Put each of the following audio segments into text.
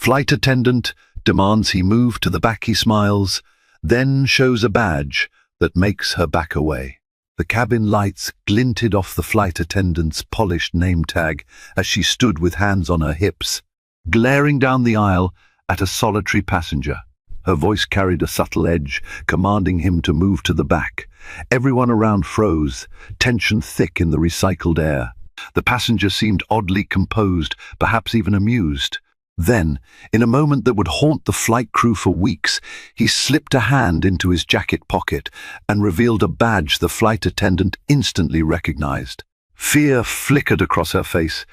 flight attendant demands he move to the back. He smiles, then shows a badge that makes her back away. The cabin lights glinted off the flight attendant's polished name tag as she stood with hands on her hips, glaring down the aisle at a solitary passenger. Her voice carried a subtle edge, commanding him to move to the back. Everyone around froze, tension thick in the recycled air. The passenger seemed oddly composed, perhaps even amused. Then, in a moment that would haunt the flight crew for weeks, he slipped a hand into his jacket pocket and revealed a badge the flight attendant instantly recognized. Fear flickered across her face,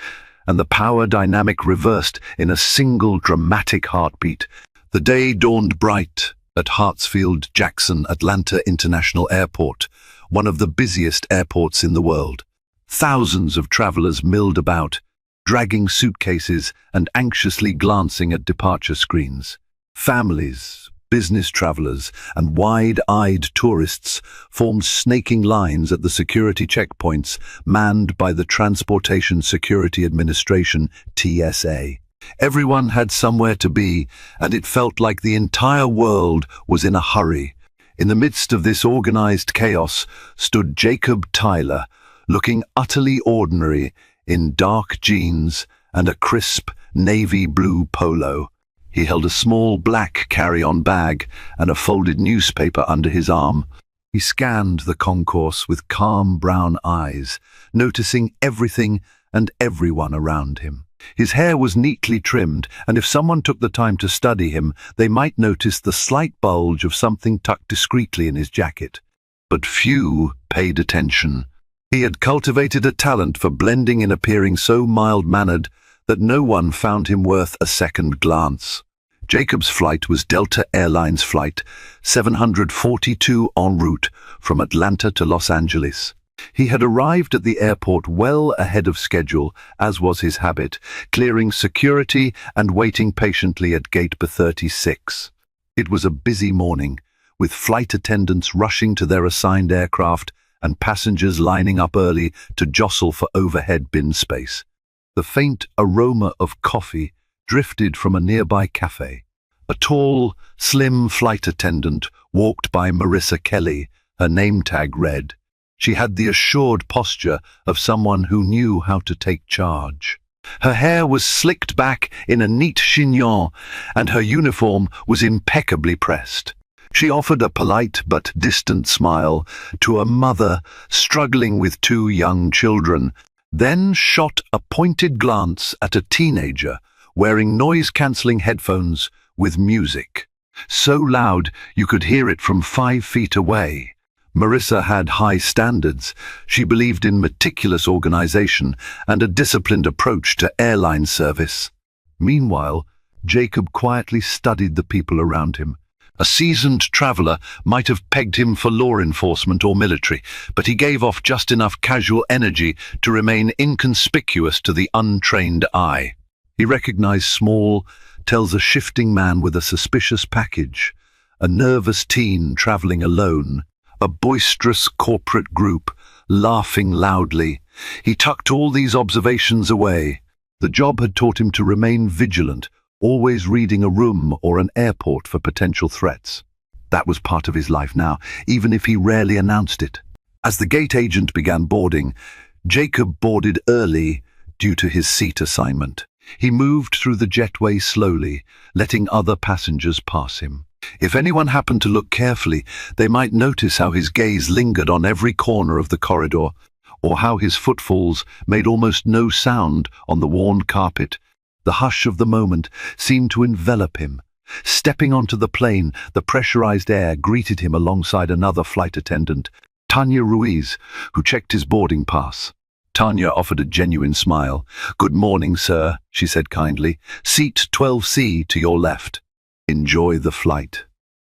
and the power dynamic reversed in a single dramatic heartbeat. The day dawned bright at Hartsfield-Jackson Atlanta International Airport, one of the busiest airports in the world. Thousands of travelers milled about, dragging suitcases and anxiously glancing at departure screens. Families, business travelers, and wide-eyed tourists formed snaking lines at the security checkpoints manned by the Transportation Security Administration, TSA. Everyone had somewhere to be, and it felt like the entire world was in a hurry. In the midst of this organized chaos stood Jacob Tyler, looking utterly ordinary in dark jeans and a crisp navy blue polo. He held a small black carry-on bag and a folded newspaper under his arm. He scanned the concourse with calm brown eyes, noticing everything and everyone around him. His hair was neatly trimmed, and if someone took the time to study him, they might notice the slight bulge of something tucked discreetly in his jacket. But few paid attention. He had cultivated a talent for blending in, appearing so mild-mannered that no one found him worth a second glance. Jacob's flight was Delta Airlines Flight 742 en route from Atlanta to Los Angeles. He had arrived at the airport well ahead of schedule, as was his habit, clearing security and waiting patiently at gate B36. It was a busy morning, with flight attendants rushing to their assigned aircraft and passengers lining up early to jostle for overhead bin space. The faint aroma of coffee drifted from a nearby cafe. A tall, slim flight attendant walked by Marissa Kelly, her name tag read. She had the assured posture of someone who knew how to take charge. Her hair was slicked back in a neat chignon, and her uniform was impeccably pressed. She offered a polite but distant smile to a mother struggling with two young children, then shot a pointed glance at a teenager wearing noise-cancelling headphones with music, so loud you could hear it from 5 feet away. Marissa had high standards. She believed in meticulous organization and a disciplined approach to airline service. Meanwhile, Jacob quietly studied the people around him. A seasoned traveler might have pegged him for law enforcement or military, but he gave off just enough casual energy to remain inconspicuous to the untrained eye. He recognized Small tells a shifting man with a suspicious package, a nervous teen traveling alone, a boisterous corporate group laughing loudly. He tucked all these observations away. The job had taught him to remain vigilant, always reading a room or an airport for potential threats. That was part of his life now, even if he rarely announced it. As the gate agent began boarding, Jacob boarded early due to his seat assignment. He moved through the jetway slowly, letting other passengers pass him. If anyone happened to look carefully, they might notice how his gaze lingered on every corner of the corridor, or how his footfalls made almost no sound on the worn carpet. The hush of the moment seemed to envelop him. Stepping onto the plane, the pressurized air greeted him alongside another flight attendant, Tanya Ruiz, who checked his boarding pass. Tanya offered a genuine smile. "Good morning, sir," she said kindly. "Seat 12C to your left. Enjoy the flight."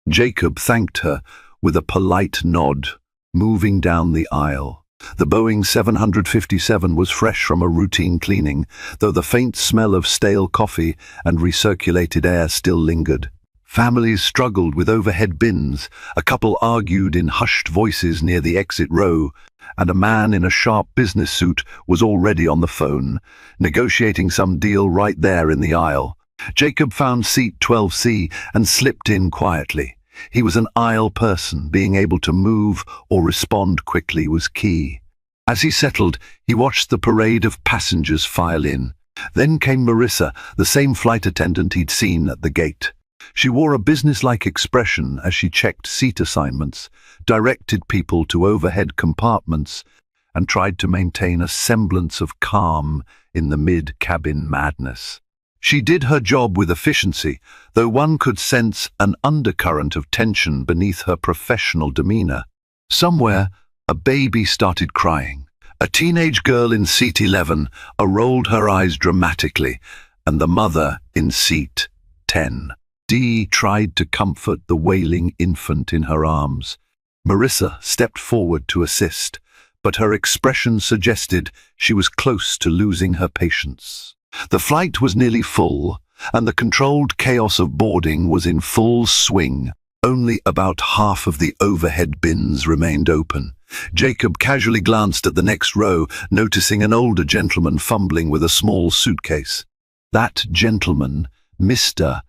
Jacob thanked her with a polite nod, moving down the aisle. The Boeing 757 was fresh from a routine cleaning, though the faint smell of stale coffee and recirculated air still lingered. Families struggled with overhead bins, a couple argued in hushed voices near the exit row, and a man in a sharp business suit was already on the phone, negotiating some deal right there in the aisle. Jacob found seat 12C and slipped in quietly. He was an aisle person. Being able to move or respond quickly was key. As he settled, he watched the parade of passengers file in. Then came Marissa, the same flight attendant he'd seen at the gate. She wore a businesslike expression as she checked seat assignments, directed people to overhead compartments, and tried to maintain a semblance of calm in the mid-cabin madness. She did her job with efficiency, though one could sense an undercurrent of tension beneath her professional demeanor. Somewhere, a baby started crying. A teenage girl in seat 11 rolled her eyes dramatically, and the mother in seat 10D tried to comfort the wailing infant in her arms. Marissa stepped forward to assist, but her expression suggested she was close to losing her patience. The flight was nearly full, and the controlled chaos of boarding was in full swing. Only about half of the overhead bins remained open. Jacob casually glanced at the next row, noticing an older gentleman fumbling with a small suitcase. That gentleman, Mr.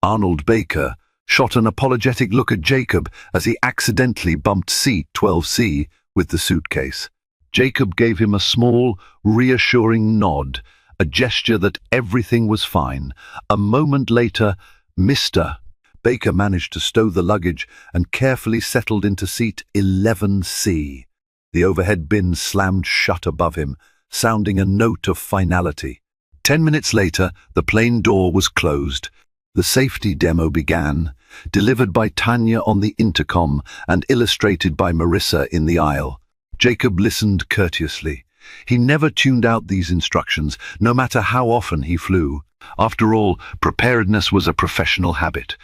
Arnold Baker, shot an apologetic look at Jacob as he accidentally bumped seat 12C with the suitcase. Jacob gave him a small, reassuring nod, a gesture that everything was fine. A moment later, Mr. Baker managed to stow the luggage and carefully settled into seat 11C. The overhead bin slammed shut above him, sounding a note of finality. 10 minutes later, the plane door was closed. The safety demo began, delivered by Tanya on the intercom and illustrated by Marissa in the aisle. Jacob listened courteously. He never tuned out these instructions, no matter how often he flew. After all, preparedness was a professional habit.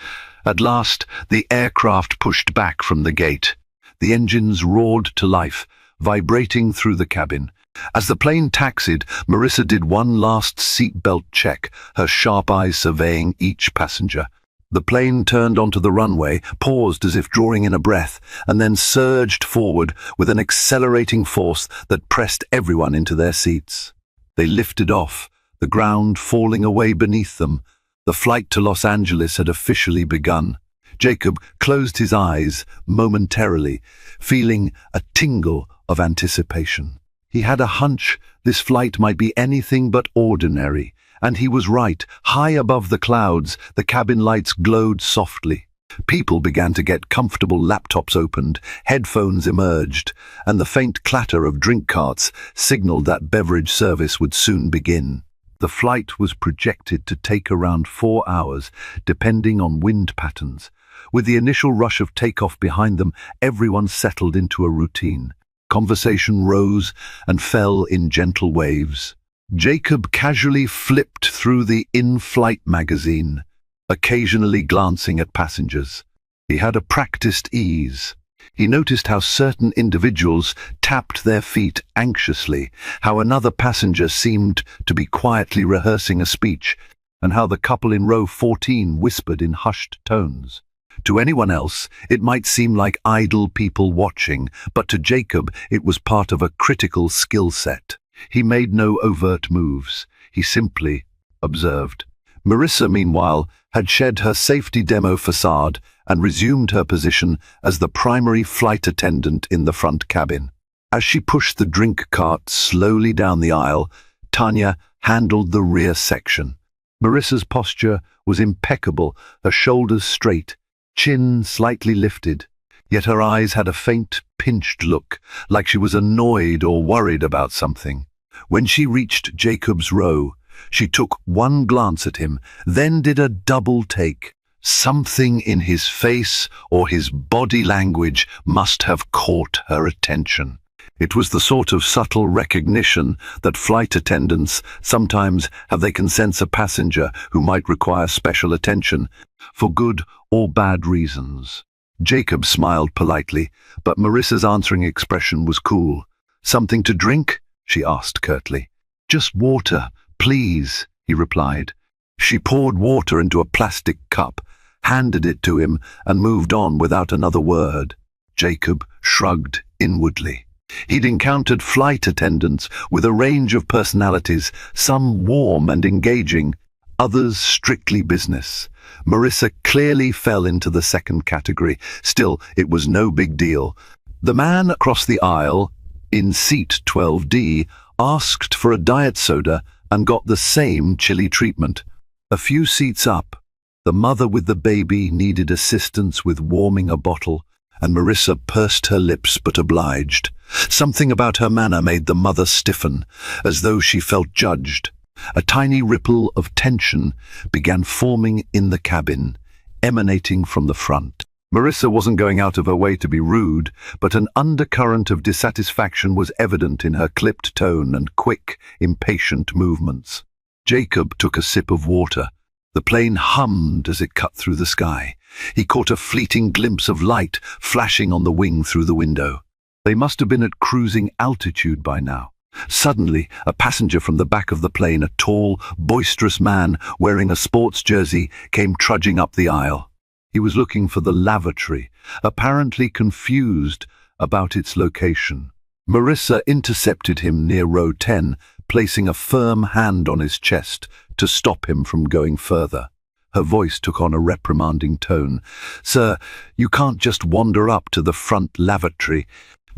At last, the aircraft pushed back from the gate. The engines roared to life, vibrating through the cabin. As the plane taxied, Marissa did one last seatbelt check, her sharp eyes surveying each passenger. The plane turned onto the runway, paused as if drawing in a breath, and then surged forward with an accelerating force that pressed everyone into their seats. They lifted off, the ground falling away beneath them. The flight to Los Angeles had officially begun. Jacob closed his eyes momentarily, feeling a tingle of anticipation. He had a hunch this flight might be anything but ordinary, and he was right. High above the clouds, the cabin lights glowed softly. People began to get comfortable, laptops opened, headphones emerged, and the faint clatter of drink carts signaled that beverage service would soon begin. The flight was projected to take around 4 hours, depending on wind patterns. With the initial rush of takeoff behind them, everyone settled into a routine. Conversation rose and fell in gentle waves. Jacob casually flipped through the in-flight magazine, occasionally glancing at passengers. He had a practiced ease. He noticed how certain individuals tapped their feet anxiously, how another passenger seemed to be quietly rehearsing a speech, and how the couple in row 14 whispered in hushed tones. To anyone else, it might seem like idle people watching, but to Jacob it was part of a critical skill set. He made no overt moves. He simply observed. Marissa, meanwhile, had shed her safety demo facade and resumed her position as the primary flight attendant in the front cabin. As she pushed the drink cart slowly down the aisle, Tanya handled the rear section. Marissa's posture was impeccable, her shoulders straight, chin slightly lifted, yet her eyes had a faint, pinched look, like she was annoyed or worried about something. When she reached Jacob's row, she took one glance at him, then did a double take. Something in his face or his body language must have caught her attention. It was the sort of subtle recognition that flight attendants sometimes have. They can sense a passenger who might require special attention, for good or bad reasons. Jacob smiled politely, but Marissa's answering expression was cool. "Something to drink?" she asked curtly. "Just water, please," he replied. She poured water into a plastic cup, handed it to him, and moved on without another word. Jacob shrugged inwardly. He'd encountered flight attendants with a range of personalities, some warm and engaging, others strictly business. Marissa clearly fell into the second category. Still, it was no big deal. The man across the aisle, in seat 12D, asked for a diet soda and got the same chilly treatment. A few seats up, the mother with the baby needed assistance with warming a bottle, and Marissa pursed her lips but obliged. Something about her manner made the mother stiffen, as though she felt judged. A tiny ripple of tension began forming in the cabin, emanating from the front. Marissa wasn't going out of her way to be rude, but an undercurrent of dissatisfaction was evident in her clipped tone and quick, impatient movements. Jacob took a sip of water. The plane hummed as it cut through the sky. He caught a fleeting glimpse of light flashing on the wing through the window. They must have been at cruising altitude by now. Suddenly, a passenger from the back of the plane, a tall, boisterous man wearing a sports jersey, came trudging up the aisle. He was looking for the lavatory, apparently confused about its location. Marissa intercepted him near row 10, placing a firm hand on his chest to stop him from going further. Her voice took on a reprimanding tone. "Sir, you can't just wander up to the front lavatory.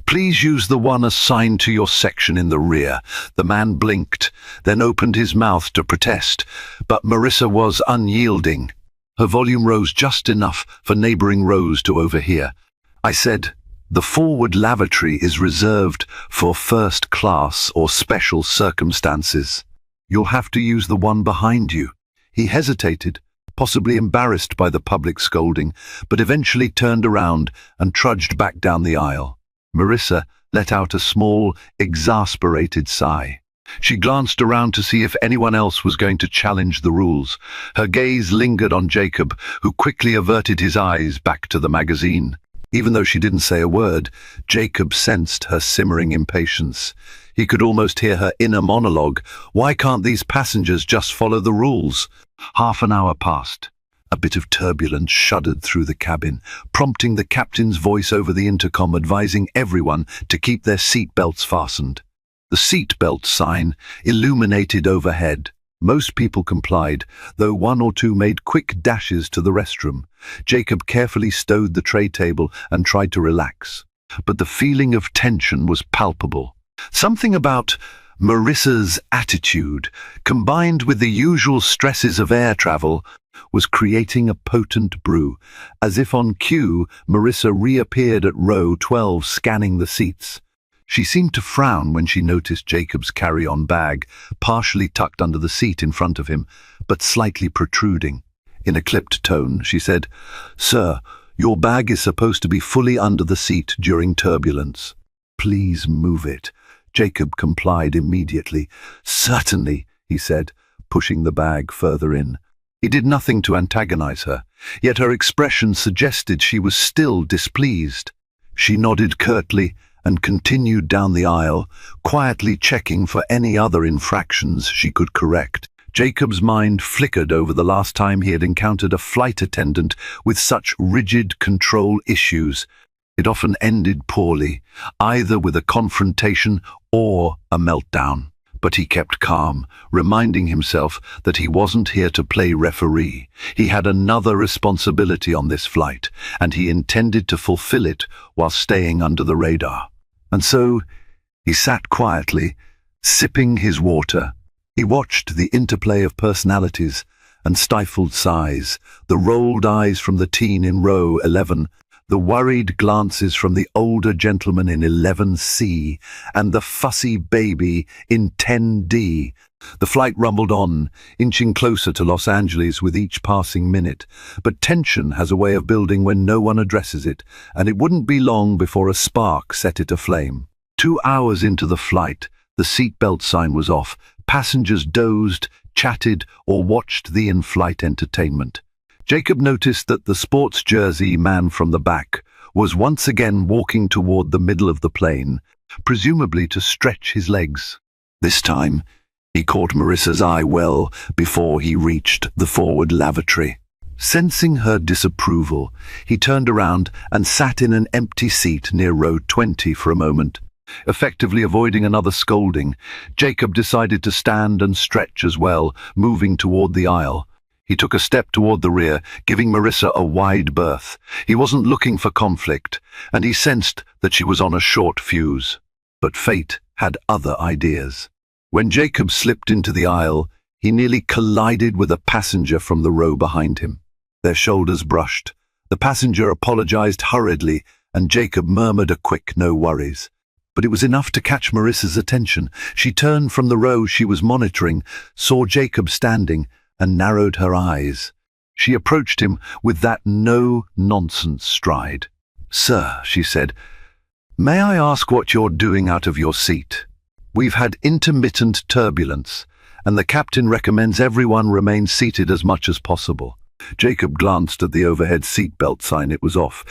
Please use the one assigned to your section in the rear." The man blinked, then opened his mouth to protest, but Marissa was unyielding. Her volume rose just enough for neighboring rows to overhear. "I said, the forward lavatory is reserved for first class or special circumstances. You'll have to use the one behind you." He hesitated, possibly embarrassed by the public scolding, but eventually turned around and trudged back down the aisle. Marissa let out a small, exasperated sigh. She glanced around to see if anyone else was going to challenge the rules. Her gaze lingered on Jacob, who quickly averted his eyes back to the magazine. Even though she didn't say a word, Jacob sensed her simmering impatience. He could almost hear her inner monologue. Why can't these passengers just follow the rules? Half an hour passed. A bit of turbulence shuddered through the cabin, prompting the captain's voice over the intercom advising everyone to keep their seat belts fastened. The seat belt sign illuminated overhead. Most people complied, though one or two made quick dashes to the restroom. Jacob carefully stowed the tray table and tried to relax. But the feeling of tension was palpable. Something about Marissa's attitude, combined with the usual stresses of air travel, was creating a potent brew. As if on cue, Marissa reappeared at row 12, scanning the seats. She seemed to frown when she noticed Jacob's carry-on bag, partially tucked under the seat in front of him, but slightly protruding. In a clipped tone, she said, "Sir, your bag is supposed to be fully under the seat during turbulence. Please move it." Jacob complied immediately. "Certainly," he said, pushing the bag further in. He did nothing to antagonize her, yet her expression suggested she was still displeased. She nodded curtly and continued down the aisle, quietly checking for any other infractions she could correct. Jacob's mind flickered over the last time he had encountered a flight attendant with such rigid control issues. It often ended poorly, either with a confrontation or a meltdown. But he kept calm, reminding himself that he wasn't here to play referee. He had another responsibility on this flight, and he intended to fulfill it while staying under the radar. And so he sat quietly, sipping his water. He watched the interplay of personalities and stifled sighs, the rolled eyes from the teen in row 11, the worried glances from the older gentleman in 11C, and the fussy baby in 10D. The flight rumbled on, inching closer to Los Angeles with each passing minute. But tension has a way of building when no one addresses it, and it wouldn't be long before a spark set it aflame. 2 hours into the flight, the seatbelt sign was off. Passengers dozed, chatted, or watched the in-flight entertainment. Jacob noticed that the sports jersey man from the back was once again walking toward the middle of the plane, presumably to stretch his legs. This time, he caught Marissa's eye well before he reached the forward lavatory. Sensing her disapproval, he turned around and sat in an empty seat near row 20 for a moment. Effectively avoiding another scolding, Jacob decided to stand and stretch as well, moving toward the aisle. He took a step toward the rear, giving Marissa a wide berth. He wasn't looking for conflict, and he sensed that she was on a short fuse. But fate had other ideas. When Jacob slipped into the aisle, he nearly collided with a passenger from the row behind him. Their shoulders brushed. The passenger apologized hurriedly, and Jacob murmured a quick "no worries." But it was enough to catch Marissa's attention. She turned from the row she was monitoring, saw Jacob standing, and narrowed her eyes. She approached him with that no-nonsense stride. "Sir," she said, "may I ask what you're doing out of your seat? We've had intermittent turbulence, and the captain recommends everyone remain seated as much as possible." Jacob glanced at the overhead seatbelt sign. It was off.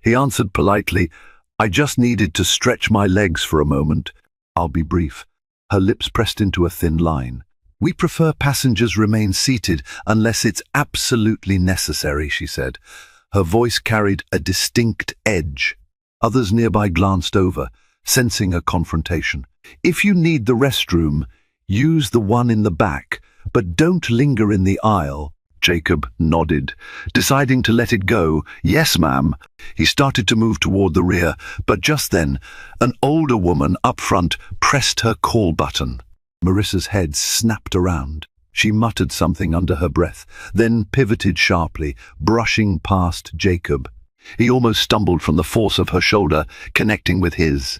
He answered politely, "I just needed to stretch my legs for a moment. I'll be brief." Her lips pressed into a thin line. "We prefer passengers remain seated unless it's absolutely necessary," she said. Her voice carried a distinct edge. Others nearby glanced over, sensing a confrontation. "If you need the restroom, use the one in the back, but don't linger in the aisle." Jacob nodded, deciding to let it go. "Yes, ma'am." He started to move toward the rear, but just then, an older woman up front pressed her call button. Marissa's head snapped around. She muttered something under her breath, then pivoted sharply, brushing past Jacob. He almost stumbled from the force of her shoulder, connecting with his.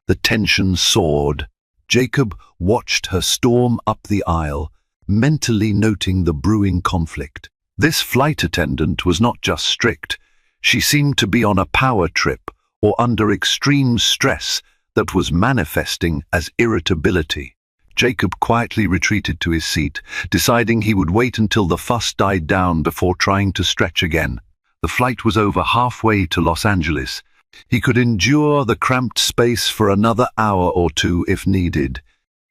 The tension soared. Jacob watched her storm up the aisle, mentally noting the brewing conflict. This flight attendant was not just strict. She seemed to be on a power trip or under extreme stress that was manifesting as irritability. Jacob quietly retreated to his seat, deciding he would wait until the fuss died down before trying to stretch again. The flight was over halfway to Los Angeles. He could endure the cramped space for another hour or two if needed.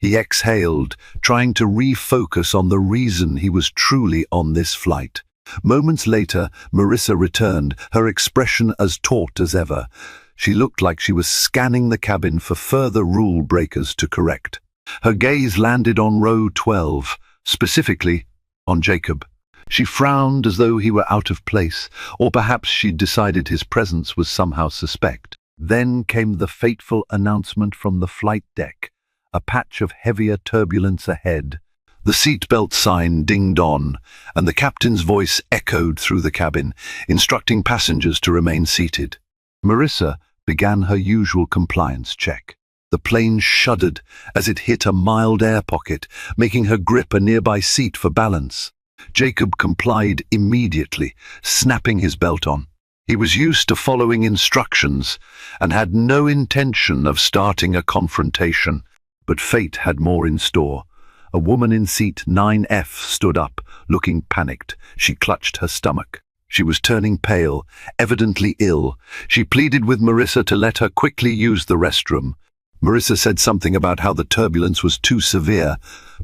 He exhaled, trying to refocus on the reason he was truly on this flight. Moments later, Marissa returned, her expression as taut as ever. She looked like she was scanning the cabin for further rule breakers to correct. Her gaze landed on row 12, specifically on Jacob. She frowned as though he were out of place, or perhaps she'd decided his presence was somehow suspect. Then came the fateful announcement from the flight deck. A patch of heavier turbulence ahead. The seatbelt sign dinged on, and the captain's voice echoed through the cabin, instructing passengers to remain seated. Marissa began her usual compliance check. The plane shuddered as it hit a mild air pocket, making her grip a nearby seat for balance. Jacob complied immediately, snapping his belt on. He was used to following instructions and had no intention of starting a confrontation. But fate had more in store. A woman in seat 9F stood up, looking panicked. She clutched her stomach. She was turning pale, evidently ill. She pleaded with Marissa to let her quickly use the restroom. Marissa said something about how the turbulence was too severe,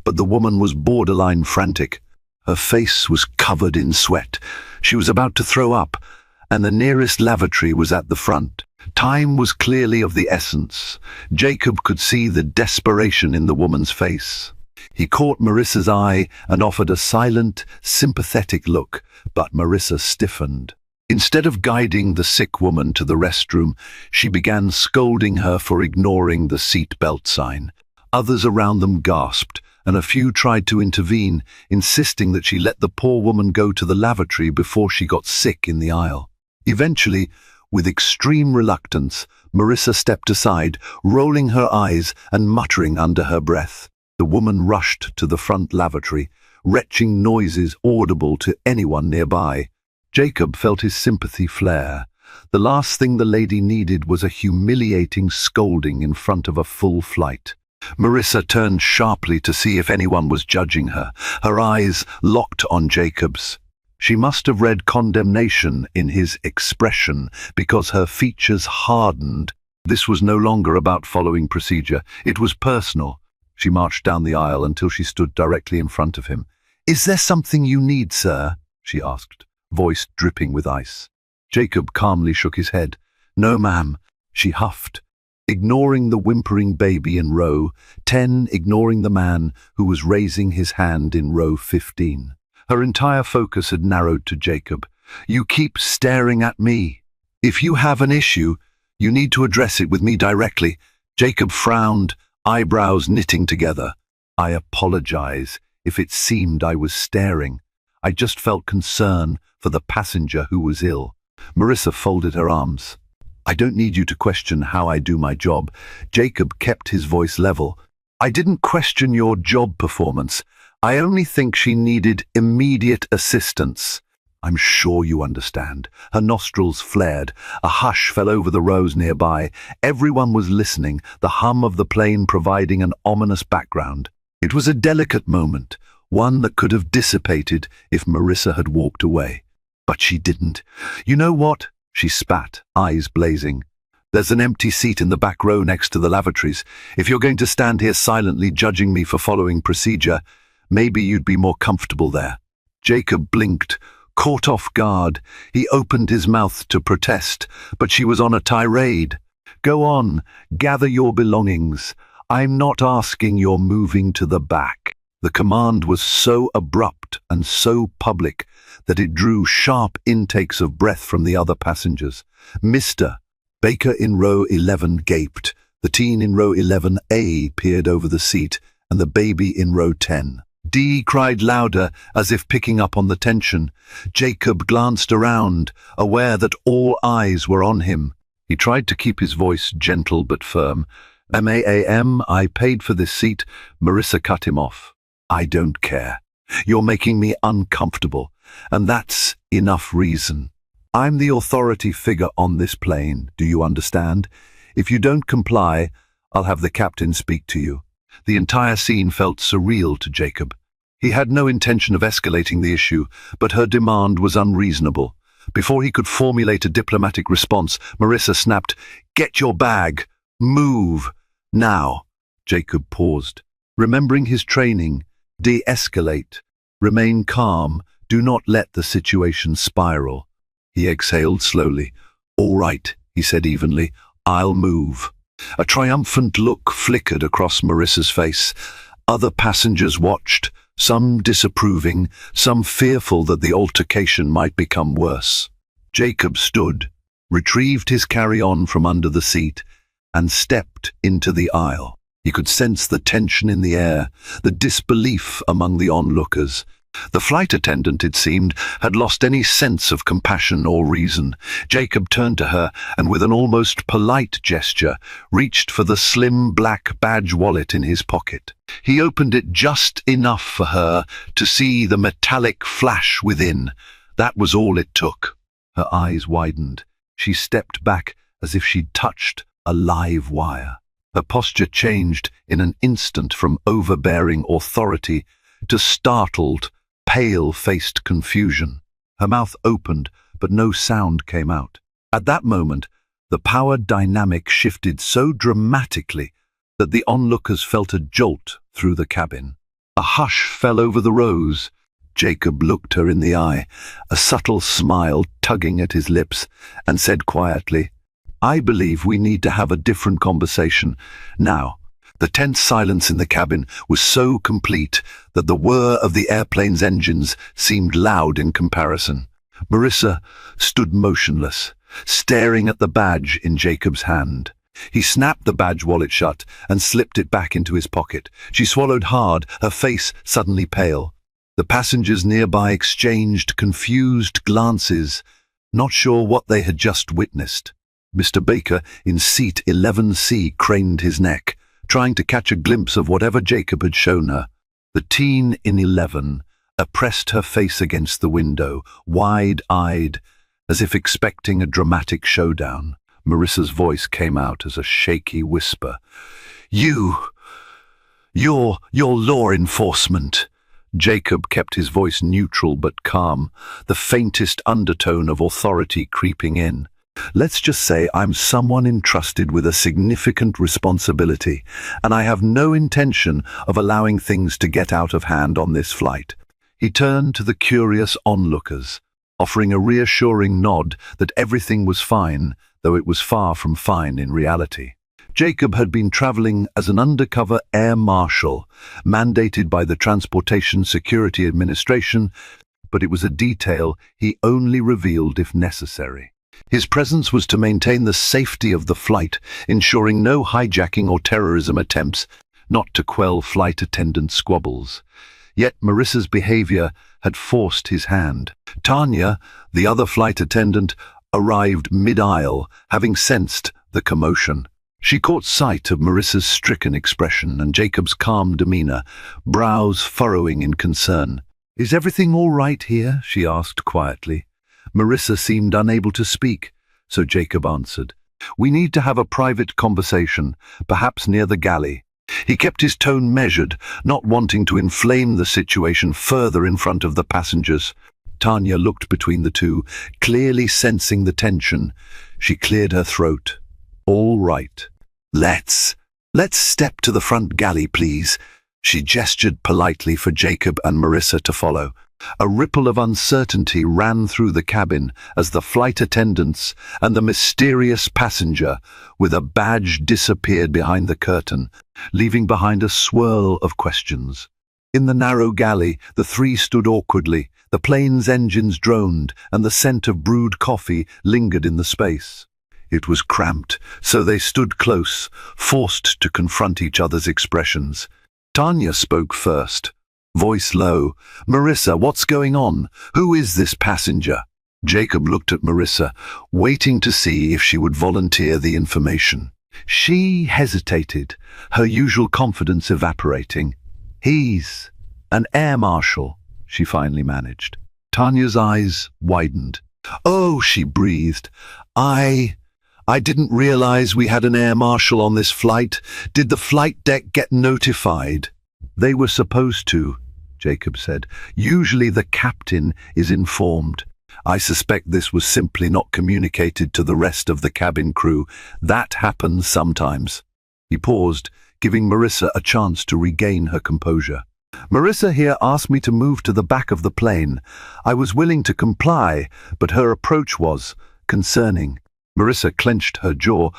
but the woman was borderline frantic. Her face was covered in sweat. She was about to throw up, and the nearest lavatory was at the front. Time was clearly of the essence. Jacob could see the desperation in the woman's face. He caught Marissa's eye and offered a silent, sympathetic look, but Marissa stiffened. Instead of guiding the sick woman to the restroom, she began scolding her for ignoring the seatbelt sign. Others around them gasped, and a few tried to intervene, insisting that she let the poor woman go to the lavatory before she got sick in the aisle. Eventually, with extreme reluctance, Marissa stepped aside, rolling her eyes and muttering under her breath. The woman rushed to the front lavatory, retching noises audible to anyone nearby. Jacob felt his sympathy flare. The last thing the lady needed was a humiliating scolding in front of a full flight. Marissa turned sharply to see if anyone was judging her, her eyes locked on Jacob's. She must have read condemnation in his expression, because her features hardened. This was no longer about following procedure. It was personal. She marched down the aisle until she stood directly in front of him. "Is there something you need, sir?" she asked, voice dripping with ice. Jacob calmly shook his head. "No, ma'am," she huffed. ignoring the whimpering baby in row 10, ignoring the man who was raising his hand in row 15. Her entire focus had narrowed to Jacob. "You keep staring at me. If you have an issue, you need to address it with me directly." Jacob frowned, eyebrows knitting together. "I apologize if it seemed I was staring. I just felt concern for the passenger who was ill." Marissa folded her arms. "I don't need you to question how I do my job." Jacob kept his voice level. "I didn't question your job performance. I only think she needed immediate assistance." "I'm sure you understand." Her nostrils flared. A hush fell over the rows nearby. Everyone was listening, the hum of the plane providing an ominous background. It was a delicate moment, one that could have dissipated if Marissa had walked away. But she didn't. "You know what?" she spat, eyes blazing. "There's an empty seat in the back row next to the lavatories. If you're going to stand here silently judging me for following procedure, maybe you'd be more comfortable there." Jacob blinked, caught off guard. He opened his mouth to protest, but she was on a tirade. "Go on, gather your belongings. I'm not asking you're moving to the back." The command was so abrupt and so public that it drew sharp intakes of breath from the other passengers. "Mr." Baker in row 11 gaped. The teen in row 11A peered over the seat, and the baby in row 10. D cried louder, as if picking up on the tension. Jacob glanced around, aware that all eyes were on him. He tried to keep his voice gentle but firm. "Ma'am, I paid for this seat." Marissa cut him off. "I don't care. You're making me uncomfortable, and that's enough reason. I'm the authority figure on this plane, do you understand? If you don't comply, I'll have the captain speak to you." The entire scene felt surreal to Jacob. He had no intention of escalating the issue, but her demand was unreasonable. Before he could formulate a diplomatic response, Marissa snapped, "Get your bag! Move! Now!" Jacob paused. Remembering his training, de-escalate, remain calm, do not let the situation spiral. He exhaled slowly. "All right," he said evenly, "I'll move." A triumphant look flickered across Marissa's face. Other passengers watched, some disapproving, some fearful that the altercation might become worse. Jacob stood, retrieved his carry-on from under the seat, and stepped into the aisle. He could sense the tension in the air, the disbelief among the onlookers. The flight attendant, it seemed, had lost any sense of compassion or reason. Jacob turned to her and, with an almost polite gesture, reached for the slim black badge wallet in his pocket. He opened it just enough for her to see the metallic flash within. That was all it took. Her eyes widened. She stepped back as if she'd touched a live wire. Her posture changed in an instant from overbearing authority to startled, pale-faced confusion. Her mouth opened, but no sound came out. At that moment, the power dynamic shifted so dramatically that the onlookers felt a jolt through the cabin. A hush fell over the rows. Jacob looked her in the eye, a subtle smile tugging at his lips, and said quietly, "I believe we need to have a different conversation now." The tense silence in the cabin was so complete that the whir of the airplane's engines seemed loud in comparison. Marissa stood motionless, staring at the badge in Jacob's hand. He snapped the badge wallet shut and slipped it back into his pocket. She swallowed hard, her face suddenly pale. The passengers nearby exchanged confused glances, not sure what they had just witnessed. Mr. Baker, in seat 11C, craned his neck, trying to catch a glimpse of whatever Jacob had shown her. The teen in 11 pressed her face against the window, wide-eyed, as if expecting a dramatic showdown. Marissa's voice came out as a shaky whisper. You're law enforcement." Jacob kept his voice neutral but calm, the faintest undertone of authority creeping in. "Let's just say I'm someone entrusted with a significant responsibility, and I have no intention of allowing things to get out of hand on this flight." He turned to the curious onlookers, offering a reassuring nod that everything was fine, though it was far from fine in reality. Jacob had been traveling as an undercover air marshal, mandated by the Transportation Security Administration, but it was a detail he only revealed if necessary. His presence was to maintain the safety of the flight, ensuring no hijacking or terrorism attempts, not to quell flight attendant squabbles. Yet Marissa's behavior had forced his hand. Tanya, the other flight attendant, arrived mid-aisle, having sensed the commotion. She caught sight of Marissa's stricken expression and Jacob's calm demeanor, brows furrowing in concern. "Is everything all right here?" she asked quietly. Marissa seemed unable to speak, so Jacob answered, "We need to have a private conversation, perhaps near the galley." He kept his tone measured, not wanting to inflame the situation further in front of the passengers. Tanya looked between the two, clearly sensing the tension. She cleared her throat. "All right. Let's step to the front galley, please." She gestured politely for Jacob and Marissa to follow. A ripple of uncertainty ran through the cabin as the flight attendants and the mysterious passenger with a badge disappeared behind the curtain, leaving behind a swirl of questions. In the narrow galley, the three stood awkwardly. The plane's engines droned, and the scent of brewed coffee lingered in the space. It was cramped, so they stood close, forced to confront each other's expressions. Tanya spoke first, voice low. "Marissa, what's going on? Who is this passenger?" Jacob looked at Marissa, waiting to see if she would volunteer the information. She hesitated, her usual confidence evaporating. "He's an air marshal," she finally managed. Tanya's eyes widened. "Oh," she breathed. I didn't realize we had an air marshal on this flight. Did the flight deck get notified?" "They were supposed to," Jacob said. "Usually the captain is informed. I suspect this was simply not communicated to the rest of the cabin crew. That happens sometimes." He paused, giving Marissa a chance to regain her composure. "Marissa here asked me to move to the back of the plane. I was willing to comply, but her approach was concerning." Marissa clenched her jaw.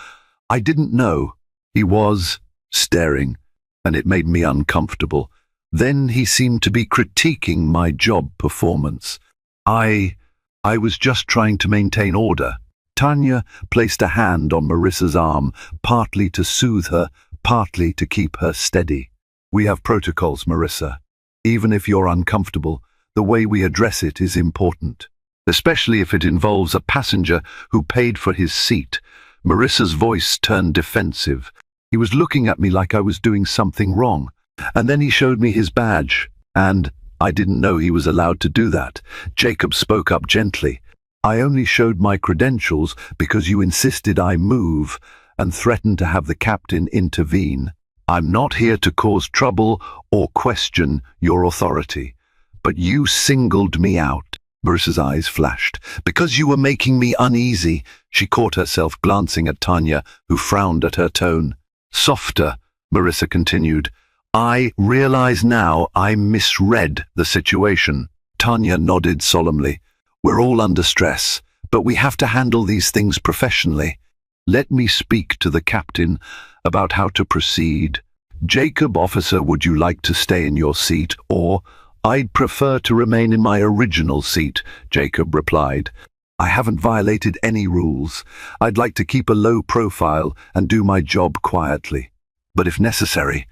"I didn't know." He was staring, and it made me uncomfortable. Then he seemed to be critiquing my job performance. I was just trying to maintain order." Tanya placed a hand on Marissa's arm, partly to soothe her, partly to keep her steady. "We have protocols, Marissa. Even if you're uncomfortable, the way we address it is important. Especially if it involves a passenger who paid for his seat." Marissa's voice turned defensive. He was looking at me like I was doing something wrong. And then he showed me his badge, and I didn't know he was allowed to do that. Jacob spoke up gently. "I only showed my credentials because you insisted I move and threatened to have the captain intervene. I'm not here to cause trouble or question your authority. But you singled me out." Marissa's eyes flashed. "Because you were making me uneasy." She caught herself glancing at Tanya, who frowned at her tone. "Softer," Marissa continued. "I realize now I misread the situation." Tanya nodded solemnly. "We're all under stress, but we have to handle these things professionally. Let me speak to the captain about how to proceed. Jacob, officer, would you like to stay in your seat, or—" "I'd prefer to remain in my original seat," Jacob replied. "I haven't violated any rules. I'd like to keep a low profile and do my job quietly. But if necessary,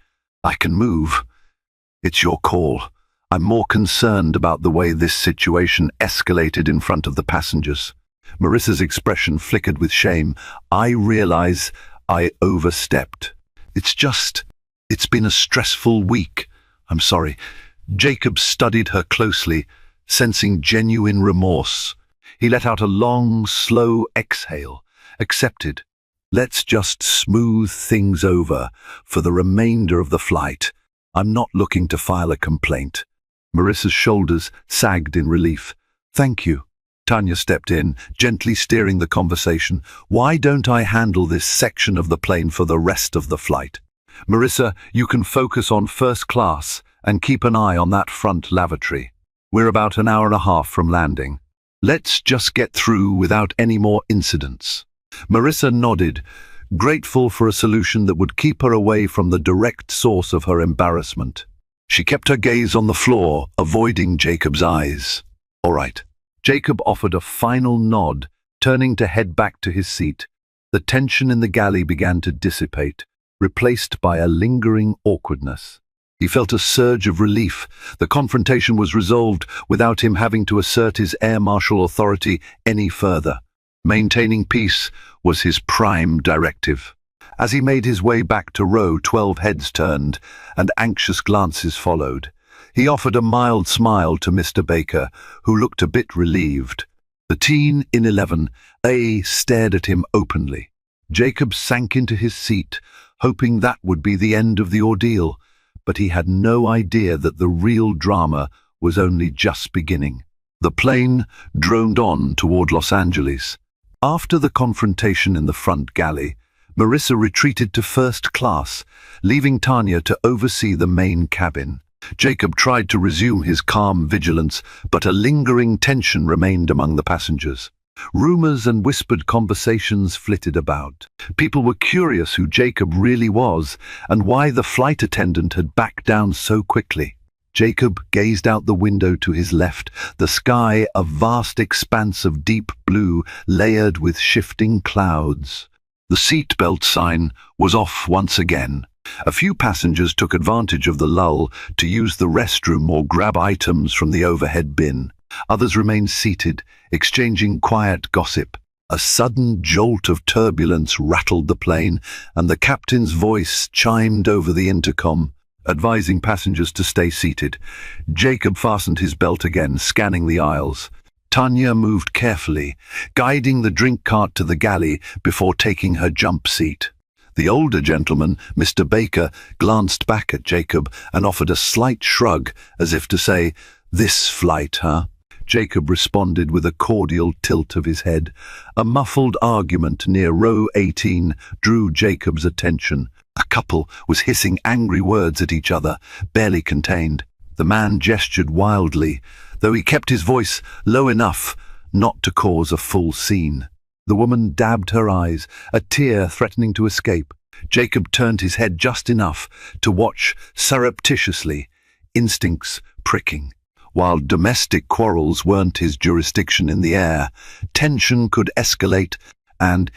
I can move. It's your call. I'm more concerned about the way this situation escalated in front of the passengers." Marissa's expression flickered with shame. "I realize I overstepped. It's been a stressful week. I'm sorry." Jacob studied her closely, sensing genuine remorse. He let out a long, slow exhale. "Accepted. Let's just smooth things over for the remainder of the flight. I'm not looking to file a complaint." Marissa's shoulders sagged in relief. "Thank you." Tanya stepped in, gently steering the conversation. "Why don't I handle this section of the plane for the rest of the flight? Marissa, you can focus on first class and keep an eye on that front lavatory. We're about an hour and a half from landing. Let's just get through without any more incidents." Marissa nodded, grateful for a solution that would keep her away from the direct source of her embarrassment. She kept her gaze on the floor, avoiding Jacob's eyes. "All right." Jacob offered a final nod, turning to head back to his seat. The tension in the galley began to dissipate, replaced by a lingering awkwardness. He felt a surge of relief. The confrontation was resolved without him having to assert his air marshal authority any further. Maintaining peace was his prime directive. As he made his way back to row, 12 heads turned, and anxious glances followed. He offered a mild smile to Mr. Baker, who looked a bit relieved. The teen in 11A stared at him openly. Jacob sank into his seat, hoping that would be the end of the ordeal, but he had no idea that the real drama was only just beginning. The plane droned on toward Los Angeles. After the confrontation in the front galley, Marissa retreated to first class, leaving Tanya to oversee the main cabin. Jacob tried to resume his calm vigilance, but a lingering tension remained among the passengers. Rumors and whispered conversations flitted about. People were curious who Jacob really was and why the flight attendant had backed down so quickly. Jacob gazed out the window to his left, the sky a vast expanse of deep blue layered with shifting clouds. The seatbelt sign was off once again. A few passengers took advantage of the lull to use the restroom or grab items from the overhead bin. Others remained seated, exchanging quiet gossip. A sudden jolt of turbulence rattled the plane, and the captain's voice chimed over the intercom, advising passengers to stay seated. Jacob fastened his belt again, scanning the aisles. Tanya moved carefully, guiding the drink cart to the galley before taking her jump seat. The older gentleman, Mr. Baker, glanced back at Jacob and offered a slight shrug, as if to say, "This flight, huh?" Jacob responded with a cordial tilt of his head. A muffled argument near row 18 drew Jacob's attention. A couple was hissing angry words at each other, barely contained. The man gestured wildly, though he kept his voice low enough not to cause a full scene. The woman dabbed her eyes, a tear threatening to escape. Jacob turned his head just enough to watch surreptitiously, instincts pricking. While domestic quarrels weren't his jurisdiction in the air, tension could escalate, and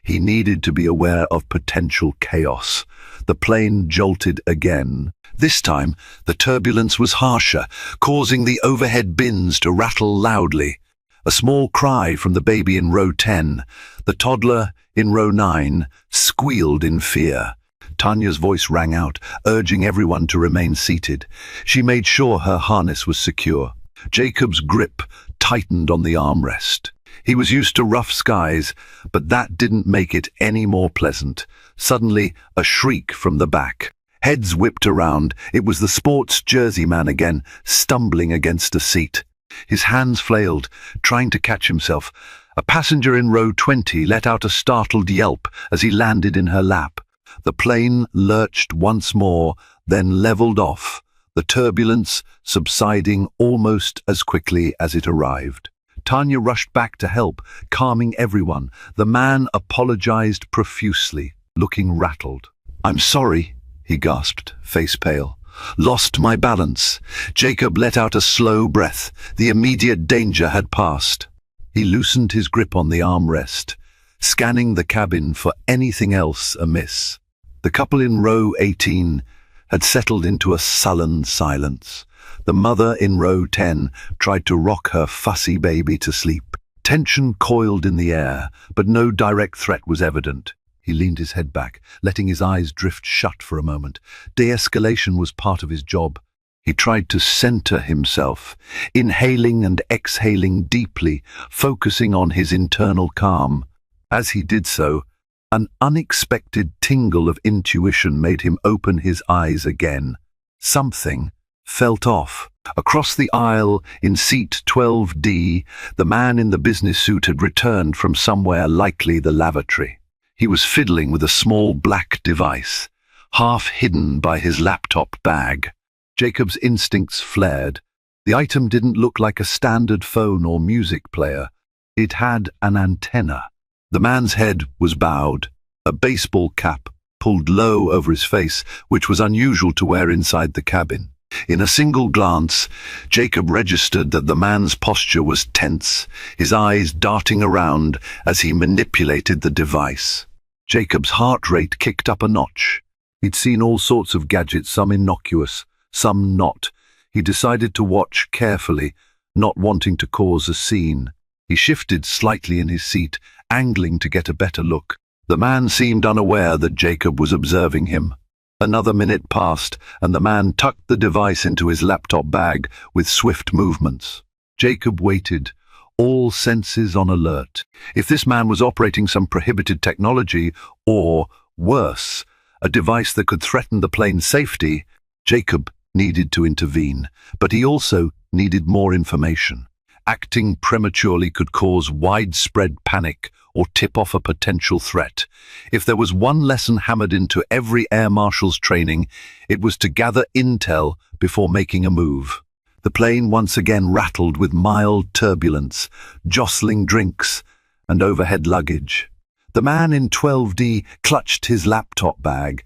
he needed to be aware of potential chaos. The plane jolted again. This time, the turbulence was harsher, causing the overhead bins to rattle loudly. A small cry from the baby in row 10. The toddler in row 9 squealed in fear. Tanya's voice rang out, urging everyone to remain seated. She made sure her harness was secure. Jacob's grip tightened on the armrest. He was used to rough skies, but that didn't make it any more pleasant. Suddenly, a shriek from the back. Heads whipped around. It was the sports jersey man again, stumbling against a seat. His hands flailed, trying to catch himself. A passenger in row 20 let out a startled yelp as he landed in her lap. The plane lurched once more, then leveled off, the turbulence subsiding almost as quickly as it arrived. Tanya rushed back to help, calming everyone. The man apologized profusely, looking rattled. "I'm sorry," he gasped, face pale. "Lost my balance." Jacob let out a slow breath. The immediate danger had passed. He loosened his grip on the armrest, scanning the cabin for anything else amiss. The couple in row 18 had settled into a sullen silence. The mother in row 10 tried to rock her fussy baby to sleep. Tension coiled in the air, but no direct threat was evident. He leaned his head back, letting his eyes drift shut for a moment. De-escalation was part of his job. He tried to center himself, inhaling and exhaling deeply, focusing on his internal calm. As he did so, an unexpected tingle of intuition made him open his eyes again. Something felt off. Across the aisle, in seat 12D, the man in the business suit had returned from somewhere, likely the lavatory. He was fiddling with a small black device, half hidden by his laptop bag. Jacob's instincts flared. The item didn't look like a standard phone or music player. It had an antenna. The man's head was bowed, a baseball cap pulled low over his face, which was unusual to wear inside the cabin. In a single glance, Jacob registered that the man's posture was tense, his eyes darting around as he manipulated the device. Jacob's heart rate kicked up a notch. He'd seen all sorts of gadgets, some innocuous, some not. He decided to watch carefully, not wanting to cause a scene. He shifted slightly in his seat, angling to get a better look. The man seemed unaware that Jacob was observing him. Another minute passed, and the man tucked the device into his laptop bag with swift movements. Jacob waited, all senses on alert. If this man was operating some prohibited technology, or, worse, a device that could threaten the plane's safety, Jacob needed to intervene, but he also needed more information. Acting prematurely could cause widespread panic or tip off a potential threat. If there was one lesson hammered into every air marshal's training, it was to gather intel before making a move. The plane once again rattled with mild turbulence, jostling drinks and overhead luggage. The man in 12D clutched his laptop bag,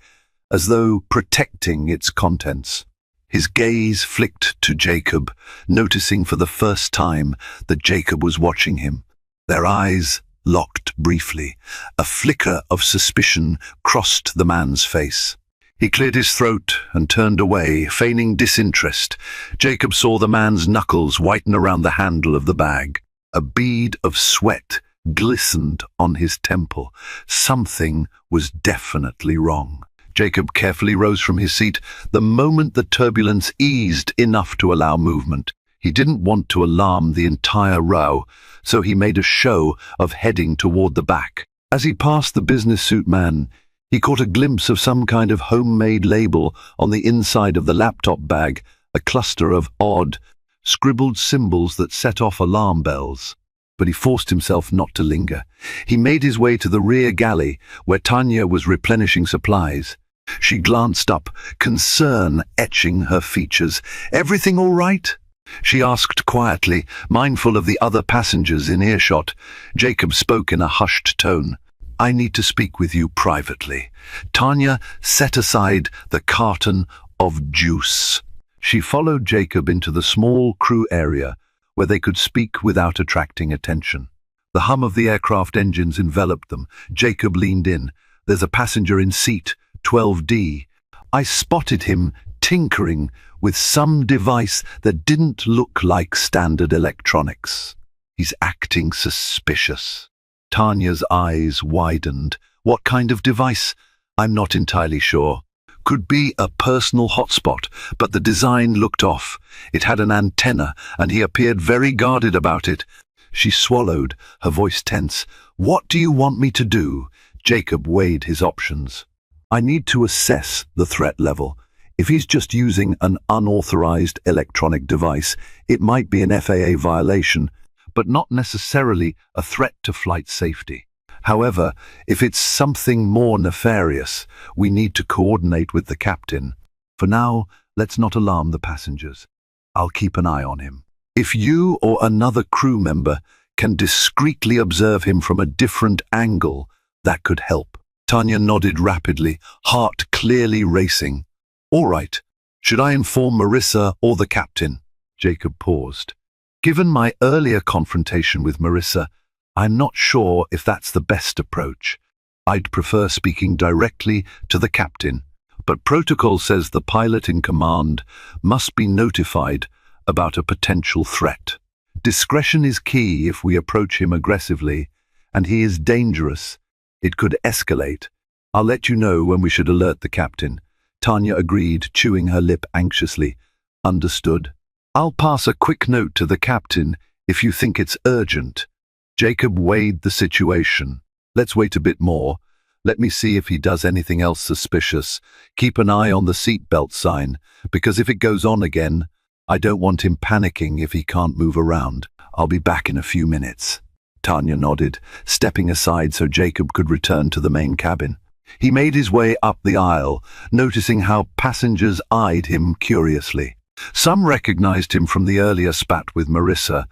as though protecting its contents. His gaze flicked to Jacob, noticing for the first time that Jacob was watching him. Their eyes locked briefly. A flicker of suspicion crossed the man's face. He cleared his throat and turned away, feigning disinterest. Jacob saw the man's knuckles whiten around the handle of the bag. A bead of sweat glistened on his temple. Something was definitely wrong. Jacob carefully rose from his seat the moment the turbulence eased enough to allow movement. He didn't want to alarm the entire row, so he made a show of heading toward the back. As he passed the business suit man, he caught a glimpse of some kind of homemade label on the inside of the laptop bag, a cluster of odd, scribbled symbols that set off alarm bells. But he forced himself not to linger. He made his way to the rear galley, where Tanya was replenishing supplies. She glanced up, concern etching her features. "Everything all right?" she asked quietly, mindful of the other passengers in earshot. Jacob spoke in a hushed tone. "I need to speak with you privately." Tanya set aside the carton of juice. She followed Jacob into the small crew area where they could speak without attracting attention. The hum of the aircraft engines enveloped them. Jacob leaned in. "There's a passenger in seat 12D. I spotted him tinkering with some device that didn't look like standard electronics. He's acting suspicious." Tanya's eyes widened. "What kind of device?" "I'm not entirely sure. Could be a personal hotspot, but the design looked off. It had an antenna, and he appeared very guarded about it." She swallowed, her voice tense. "What do you want me to do?" Jacob weighed his options. "I need to assess the threat level. If he's just using an unauthorized electronic device, it might be an FAA violation, but not necessarily a threat to flight safety. However, if it's something more nefarious, we need to coordinate with the captain. For now, let's not alarm the passengers. I'll keep an eye on him. If you or another crew member can discreetly observe him from a different angle, that could help." Tanya nodded rapidly, heart clearly racing. "All right. Should I inform Marissa or the captain?" Jacob paused. "Given my earlier confrontation with Marissa, I'm not sure if that's the best approach. I'd prefer speaking directly to the captain, but protocol says the pilot in command must be notified about a potential threat. Discretion is key if we approach him aggressively, and he is dangerous. It could escalate. I'll let you know when we should alert the captain." Tanya agreed, chewing her lip anxiously. "Understood. I'll pass a quick note to the captain if you think it's urgent." Jacob weighed the situation. "Let's wait a bit more. Let me see if he does anything else suspicious. Keep an eye on the seatbelt sign, because if it goes on again, I don't want him panicking if he can't move around. I'll be back in a few minutes." Tanya nodded, stepping aside so Jacob could return to the main cabin. He made his way up the aisle, noticing how passengers eyed him curiously. Some recognized him from the earlier spat with Marissa.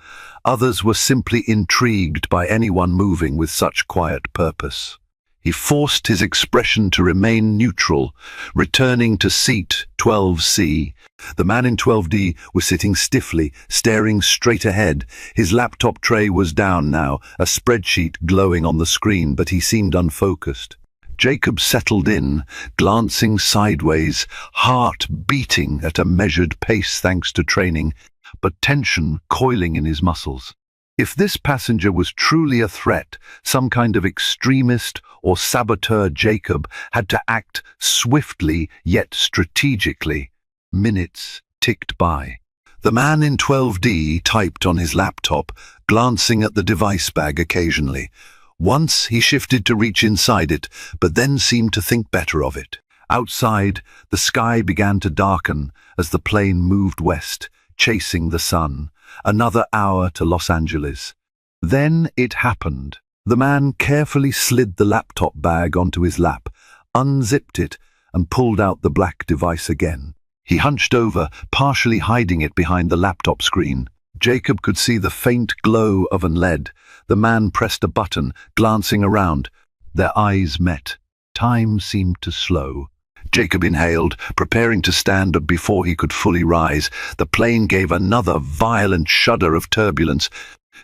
Others were simply intrigued by anyone moving with such quiet purpose. He forced his expression to remain neutral, returning to seat 12C. The man in 12D was sitting stiffly, staring straight ahead. His laptop tray was down now, a spreadsheet glowing on the screen, but he seemed unfocused. Jacob settled in, glancing sideways, heart beating at a measured pace thanks to training, but tension coiling in his muscles. If this passenger was truly a threat, some kind of extremist or saboteur, Jacob had to act swiftly yet strategically. Minutes ticked by. The man in 12D typed on his laptop, glancing at the device bag occasionally. Once he shifted to reach inside it, but then seemed to think better of it. Outside, the sky began to darken as the plane moved west, chasing the sun. Another hour to Los Angeles. Then it happened. The man carefully slid the laptop bag onto his lap, unzipped it, and pulled out the black device again. He hunched over, partially hiding it behind the laptop screen. Jacob could see the faint glow of an LED. The man pressed a button, glancing around. Their eyes met. Time seemed to slow. Jacob inhaled, preparing to stand up before he could fully rise. The plane gave another violent shudder of turbulence,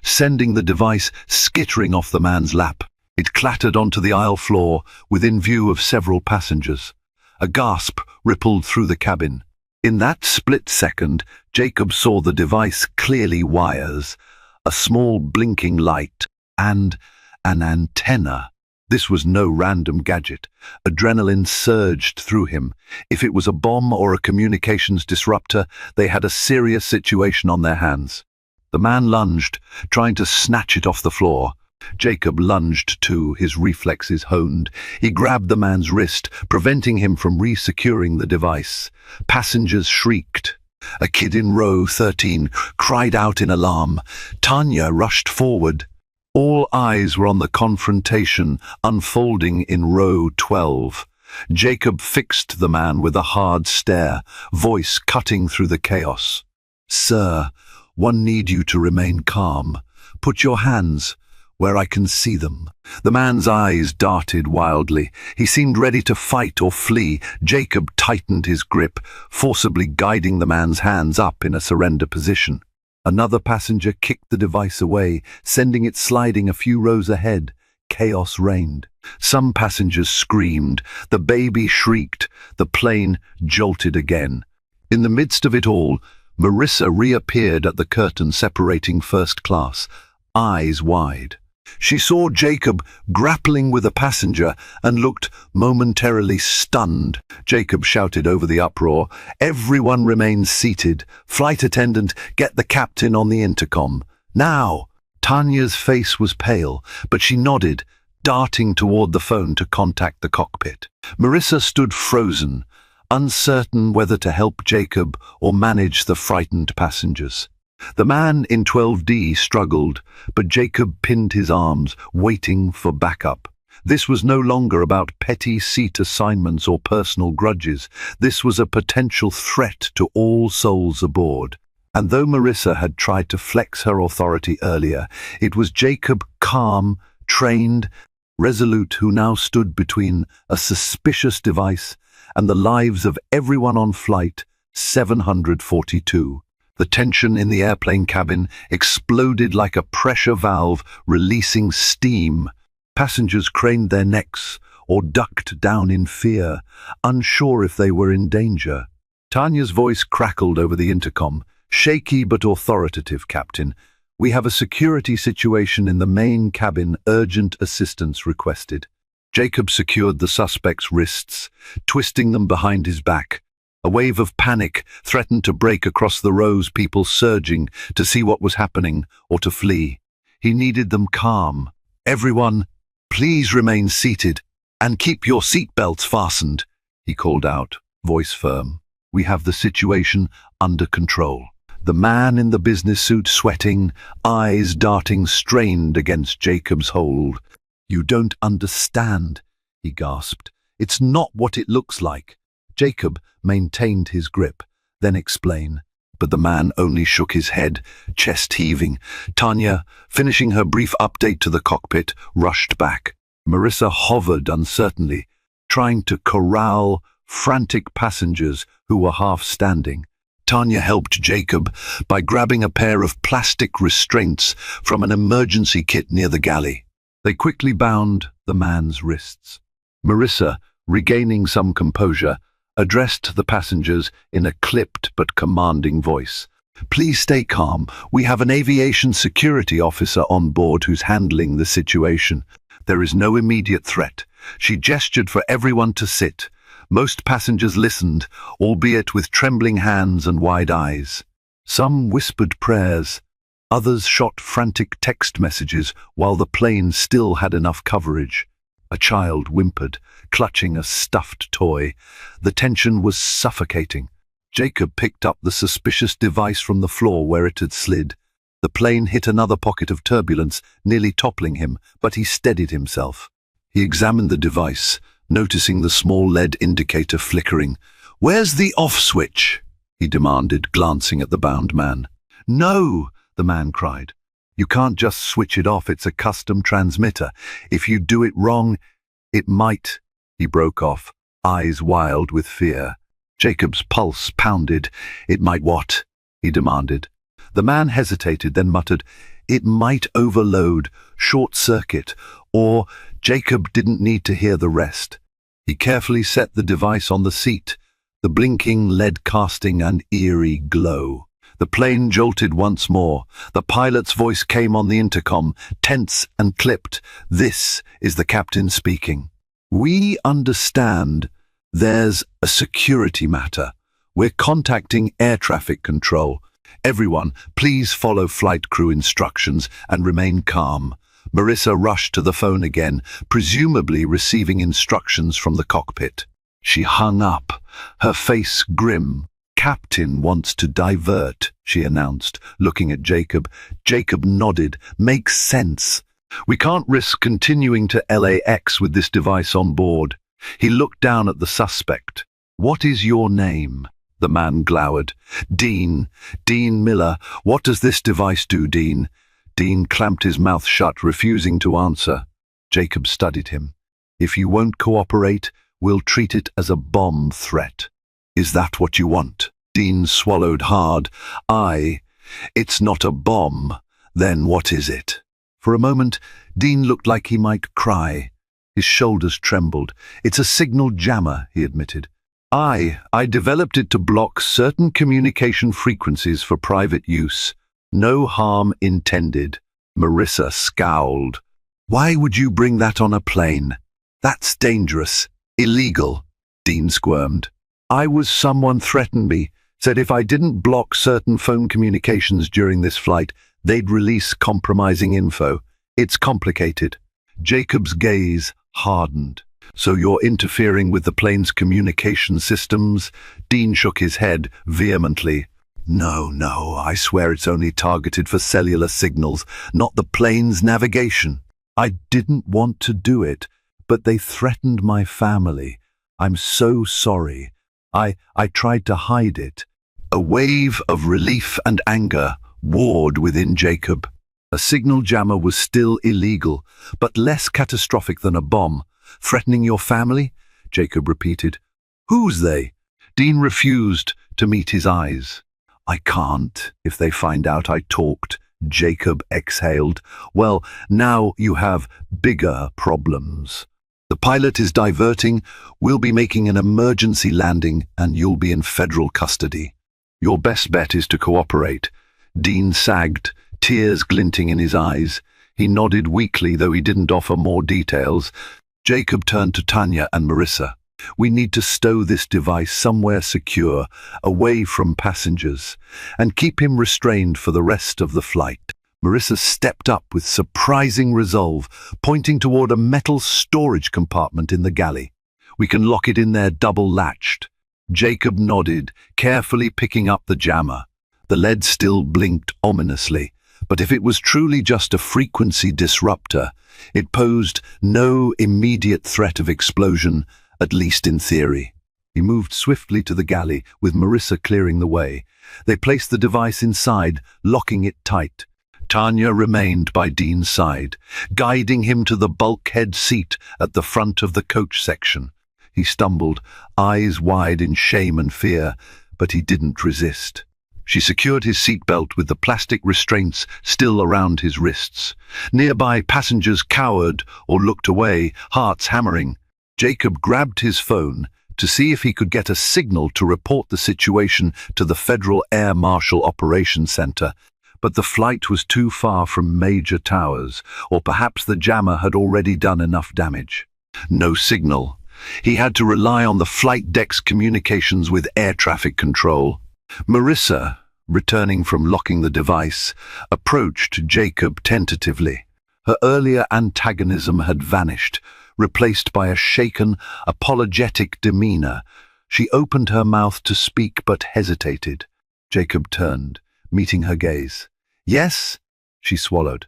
sending the device skittering off the man's lap. It clattered onto the aisle floor, within view of several passengers. A gasp rippled through the cabin. In that split second, Jacob saw the device clearly: wires, a small blinking light, and an antenna. This was no random gadget. Adrenaline surged through him. If it was a bomb or a communications disruptor, they had a serious situation on their hands. The man lunged, trying to snatch it off the floor. Jacob lunged too, his reflexes honed. He grabbed the man's wrist, preventing him from re-securing the device. Passengers shrieked. A kid in row 13 cried out in alarm. Tanya rushed forward. All eyes were on the confrontation unfolding in row 12. Jacob fixed the man with a hard stare, voice cutting through the chaos. "Sir, one need you to remain calm. Put your hands where I can see them." The man's eyes darted wildly. He seemed ready to fight or flee. Jacob tightened his grip, forcibly guiding the man's hands up in a surrender position. Another passenger kicked the device away, sending it sliding a few rows ahead. Chaos reigned. Some passengers screamed. The baby shrieked. The plane jolted again. In the midst of it all, Marissa reappeared at the curtain separating first class, eyes wide. She saw Jacob grappling with a passenger and looked momentarily stunned. Jacob shouted over the uproar, "Everyone remain seated. Flight attendant, get the captain on the intercom. Now!" Tanya's face was pale, but she nodded, darting toward the phone to contact the cockpit. Marissa stood frozen, uncertain whether to help Jacob or manage the frightened passengers. The man in 12D struggled, but Jacob pinned his arms, waiting for backup. This was no longer about petty seat assignments or personal grudges. This was a potential threat to all souls aboard. And though Marissa had tried to flex her authority earlier, it was Jacob, calm, trained, resolute, who now stood between a suspicious device and the lives of everyone on flight 742. The tension in the airplane cabin exploded like a pressure valve, releasing steam. Passengers craned their necks or ducked down in fear, unsure if they were in danger. Tanya's voice crackled over the intercom. "Shaky but authoritative, Captain. We have a security situation in the main cabin. Urgent assistance requested." Jacob secured the suspect's wrists, twisting them behind his back. A wave of panic threatened to break across the rows, people surging to see what was happening or to flee. He needed them calm. "Everyone, please remain seated and keep your seatbelts fastened," he called out, voice firm. "We have the situation under control." The man in the business suit, sweating, eyes darting, strained against Jacob's hold. "You don't understand," he gasped. "It's not what it looks like." Jacob maintained his grip, then explained, but the man only shook his head, chest heaving. Tanya, finishing her brief update to the cockpit, rushed back. Marissa hovered uncertainly, trying to corral frantic passengers who were half standing. Tanya helped Jacob by grabbing a pair of plastic restraints from an emergency kit near the galley. They quickly bound the man's wrists. Marissa, regaining some composure, addressed the passengers in a clipped but commanding voice. "Please stay calm. We have an aviation security officer on board who's handling the situation. There is no immediate threat." She gestured for everyone to sit. Most passengers listened, albeit with trembling hands and wide eyes. Some whispered prayers. Others shot frantic text messages while the plane still had enough coverage. A child whimpered, clutching a stuffed toy. The tension was suffocating. Jacob picked up the suspicious device from the floor where it had slid. The plane hit another pocket of turbulence, nearly toppling him, but he steadied himself. He examined the device, noticing the small LED indicator flickering. "Where's the off switch?" he demanded, glancing at the bound man. "No!" the man cried. "You can't just switch it off. It's a custom transmitter. If you do it wrong, it might—" He broke off, eyes wild with fear. Jacob's pulse pounded. "It might what?" he demanded. The man hesitated, then muttered, "It might overload, short-circuit, or—" Jacob didn't need to hear the rest. He carefully set the device on the seat, the blinking LED casting an eerie glow. The plane jolted once more. The pilot's voice came on the intercom, tense and clipped. "This is the captain speaking. We understand there's a security matter. We're contacting air traffic control. Everyone, please follow flight crew instructions and remain calm." Marissa rushed to the phone again, presumably receiving instructions from the cockpit. She hung up, her face grim. "Captain wants to divert," she announced, looking at Jacob. Jacob nodded. "Makes sense. We can't risk continuing to LAX with this device on board." He looked down at the suspect. "What is your name?" The man glowered. Dean Miller. "What does this device do, Dean?" Dean clamped his mouth shut, refusing to answer. Jacob studied him. "If you won't cooperate, we'll treat it as a bomb threat. Is that what you want?" Dean swallowed hard. It's not a bomb. Then what is it?" For a moment, Dean looked like he might cry. His shoulders trembled. "It's a signal jammer," he admitted. I developed it to block certain communication frequencies for private use. No harm intended." Marissa scowled. "Why would you bring that on a plane? That's dangerous. Illegal." Dean squirmed. Someone threatened me, said if I didn't block certain phone communications during this flight, they'd release compromising info. It's complicated." Jacob's gaze hardened. "So you're interfering with the plane's communication systems?" Dean shook his head vehemently. No, I swear it's only targeted for cellular signals, not the plane's navigation." "I didn't want to do it, but they threatened my family. I'm so sorry. I tried to hide it." A wave of relief and anger warred within Jacob. A signal jammer was still illegal, but less catastrophic than a bomb. "Threatening your family?" Jacob repeated. "Who's they?" Dean refused to meet his eyes. "I can't if they find out I talked," Jacob exhaled. "Well, now you have bigger problems. The pilot is diverting, we'll be making an emergency landing, and you'll be in federal custody. Your best bet is to cooperate." Dean sagged, tears glinting in his eyes. He nodded weakly, though he didn't offer more details. Jacob turned to Tanya and Marissa. "We need to stow this device somewhere secure, away from passengers, and keep him restrained for the rest of the flight." Marissa stepped up with surprising resolve, pointing toward a metal storage compartment in the galley. "We can lock it in there double-latched." Jacob nodded, carefully picking up the jammer. The lead still blinked ominously, but if it was truly just a frequency disruptor, it posed no immediate threat of explosion, at least in theory. He moved swiftly to the galley, with Marissa clearing the way. They placed the device inside, locking it tight. Tanya remained by Dean's side, guiding him to the bulkhead seat at the front of the coach section. He stumbled, eyes wide in shame and fear, but he didn't resist. She secured his seatbelt with the plastic restraints still around his wrists. Nearby passengers cowered or looked away, hearts hammering. Jacob grabbed his phone to see if he could get a signal to report the situation to the Federal Air Marshal Operations Center, but the flight was too far from major towers, or perhaps the jammer had already done enough damage. No signal. He had to rely on the flight deck's communications with air traffic control. Marissa, returning from locking the device, approached Jacob tentatively. Her earlier antagonism had vanished, replaced by a shaken, apologetic demeanor. She opened her mouth to speak but hesitated. Jacob turned, meeting her gaze. "Yes?" she swallowed.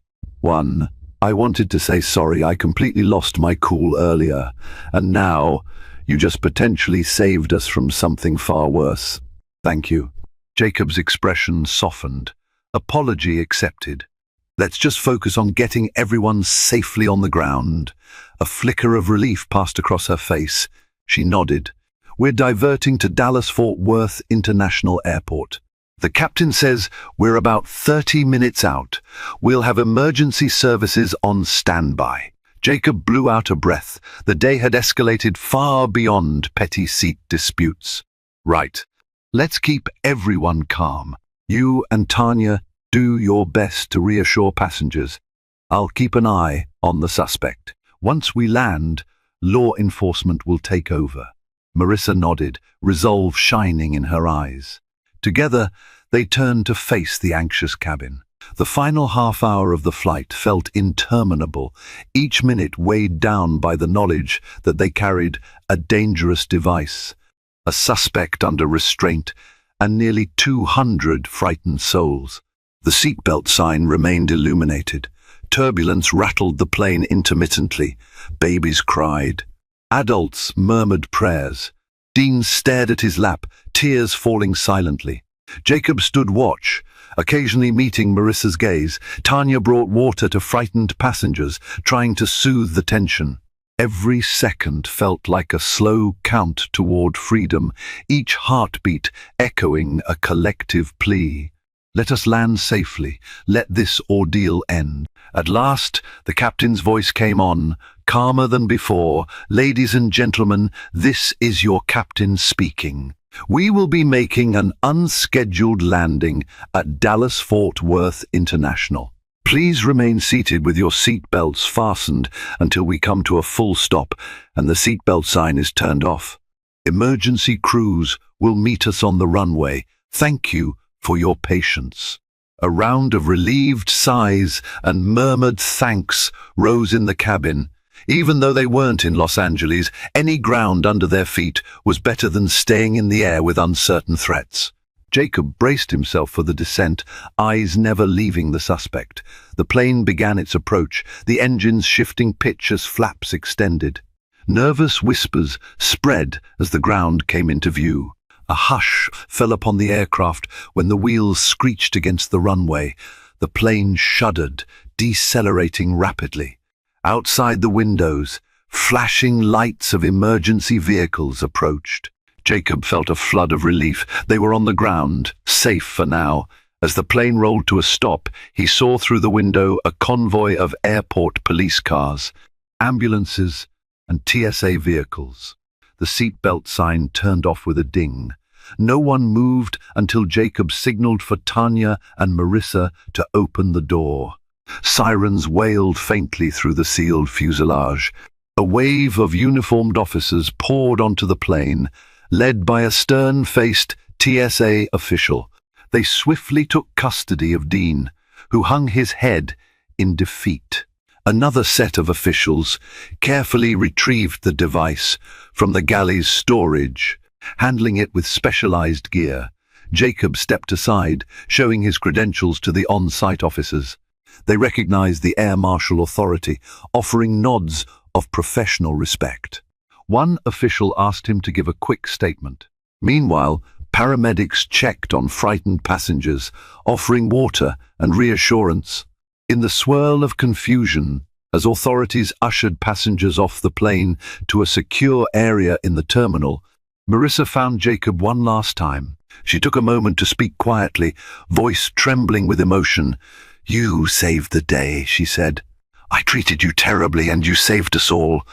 I wanted to say sorry. I completely lost my cool earlier, and now you just potentially saved us from something far worse. Thank you." Jacob's expression softened. Apology accepted. "Let's just focus on getting everyone safely on the ground." A flicker of relief passed across her face. She nodded. "We're diverting to Dallas-Fort Worth International Airport. The captain says we're about 30 minutes out. We'll have emergency services on standby." Jacob blew out a breath. The day had escalated far beyond petty seat disputes. "Right. Let's keep everyone calm. You and Tanya do your best to reassure passengers. I'll keep an eye on the suspect. Once we land, law enforcement will take over." Marissa nodded, resolve shining in her eyes. Together, they turned to face the anxious cabin. The final half hour of the flight felt interminable, each minute weighed down by the knowledge that they carried a dangerous device, a suspect under restraint, and nearly 200 frightened souls. The seatbelt sign remained illuminated. Turbulence rattled the plane intermittently. Babies cried. Adults murmured prayers. Dean stared at his lap, tears falling silently. Jacob stood watch, occasionally meeting Marissa's gaze. Tanya brought water to frightened passengers, trying to soothe the tension. Every second felt like a slow count toward freedom, each heartbeat echoing a collective plea. "Let us land safely. Let this ordeal end." At last, the captain's voice came on, calmer than before. "Ladies and gentlemen, this is your captain speaking. We will be making an unscheduled landing at Dallas-Fort Worth International. Please remain seated with your seat belts fastened until we come to a full stop and the seatbelt sign is turned off. Emergency crews will meet us on the runway. Thank you for your patience." A round of relieved sighs and murmured thanks rose in the cabin. Even though they weren't in Los Angeles, any ground under their feet was better than staying in the air with uncertain threats. Jacob braced himself for the descent, eyes never leaving the suspect. The plane began its approach, the engines shifting pitch as flaps extended. Nervous whispers spread as the ground came into view. A hush fell upon the aircraft when the wheels screeched against the runway. The plane shuddered, decelerating rapidly. Outside the windows, flashing lights of emergency vehicles approached. Jacob felt a flood of relief. They were on the ground, safe for now. As the plane rolled to a stop, he saw through the window a convoy of airport police cars, ambulances, and TSA vehicles. The seatbelt sign turned off with a ding. No one moved until Jacob signaled for Tanya and Marissa to open the door. Sirens wailed faintly through the sealed fuselage. A wave of uniformed officers poured onto the plane, led by a stern-faced TSA official. They swiftly took custody of Dean, who hung his head in defeat. Another set of officials carefully retrieved the device from the galley's storage, handling it with specialized gear. Jacob stepped aside, showing his credentials to the on-site officers. They recognized the Air Marshal Authority, offering nods of professional respect. One official asked him to give a quick statement. Meanwhile, paramedics checked on frightened passengers, offering water and reassurance. In the swirl of confusion, as authorities ushered passengers off the plane to a secure area in the terminal, Marissa found Jacob one last time. She took a moment to speak quietly, voice trembling with emotion. "You saved the day," she said. "I treated you terribly and you saved us all."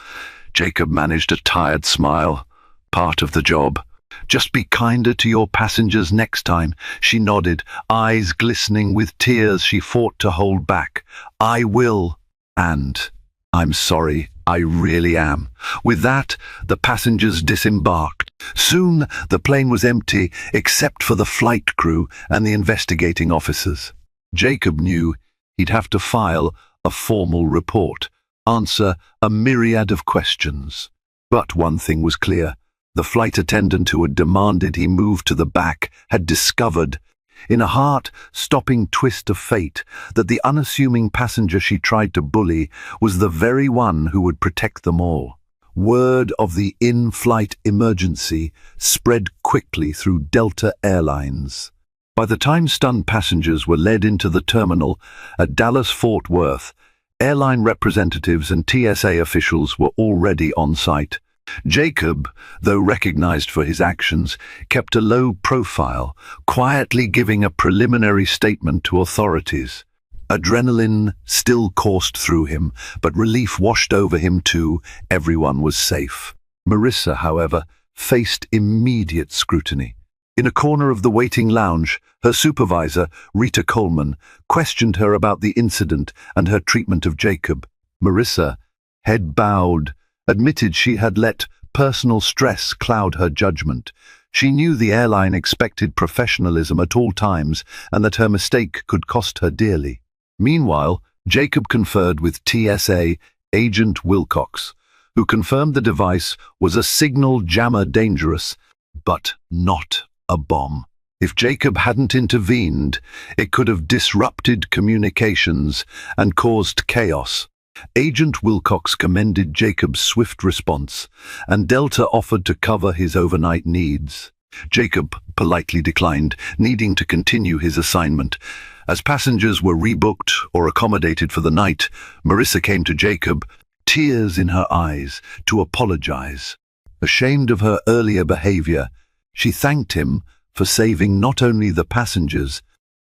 Jacob managed a tired smile. "Part of the job. Just be kinder to your passengers next time." She nodded, eyes glistening with tears she fought to hold back. "I will. And I'm sorry, I really am." With that, the passengers disembarked. Soon, the plane was empty except for the flight crew and the investigating officers. Jacob knew he'd have to file a formal report, answer a myriad of questions. But one thing was clear. The flight attendant who had demanded he move to the back had discovered, in a heart-stopping twist of fate, that the unassuming passenger she tried to bully was the very one who would protect them all. Word of the in-flight emergency spread quickly through Delta Airlines. By the time stunned passengers were led into the terminal at Dallas-Fort Worth, airline representatives and TSA officials were already on site. Jacob, though recognized for his actions, kept a low profile, quietly giving a preliminary statement to authorities. Adrenaline still coursed through him, but relief washed over him too. Everyone was safe. Marissa, however, faced immediate scrutiny. In a corner of the waiting lounge, her supervisor, Rita Coleman, questioned her about the incident and her treatment of Jacob. Marissa, head bowed, admitted she had let personal stress cloud her judgment. She knew the airline expected professionalism at all times and that her mistake could cost her dearly. Meanwhile, Jacob conferred with TSA Agent Wilcox, who confirmed the device was a signal jammer, dangerous, but not a bomb. If Jacob hadn't intervened, it could have disrupted communications and caused chaos. Agent Wilcox commended Jacob's swift response, and Delta offered to cover his overnight needs. Jacob politely declined, needing to continue his assignment. As passengers were rebooked or accommodated for the night, Marissa came to Jacob, tears in her eyes, to apologize. Ashamed of her earlier behavior, she thanked him for saving not only the passengers,